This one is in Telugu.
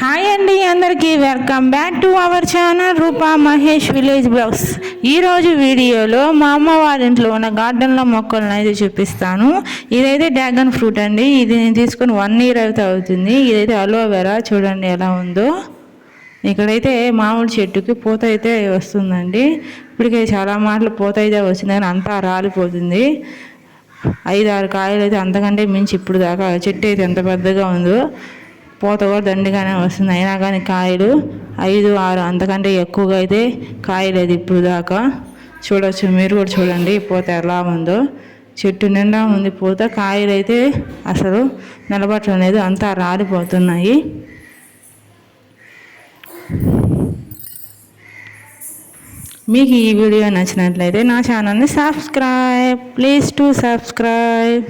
హాయ్ అండి, అందరికీ welcome back to our channel Rupa Mahesh village blogs. ఈరోజు వీడియోలో మా అమ్మ వాళ్ళ ఇంట్లో ఉన్న గార్డెన్లో మొక్కలను అయితే చూపిస్తాను. ఇదైతే డ్రాగన్ ఫ్రూట్ అండి. ఇది నేను తీసుకొని 1 year అయితే అవుతుంది. ఇదైతే అలోవెరా, చూడండి ఎలా ఉందో. ఇక్కడైతే మామిడి చెట్టుకి పూత అయితే వస్తుందండి. ఇప్పటికే చాలా మాటలు పూత అయితే వచ్చింది, కానీ అంతా రాలిపోతుంది. 5-6 కాయలు అయితే అంతకంటే మించి ఇప్పుడు దాకా చెట్టు అయితే ఎంత పెద్దగా ఉందో. పూత కూడా దండిగానే వస్తుంది, అయినా కానీ కాయలు 5-6 అంతకంటే ఎక్కువగా అయితే కాయలేదు ఇప్పుడు దాకా. చూడవచ్చు, మీరు కూడా చూడండి పూత ఎలా ఉందో. చెట్టు నిండా ఉంది పూత, కాయలు అయితే అసలు నిలబట్టడం లేదు, అంతా రాలిపోతున్నాయి. మీకు ఈ వీడియో నచ్చినట్లయితే నా ఛానల్ని సబ్స్క్రైబ్, ప్లీజ్ టు సబ్స్క్రైబ్.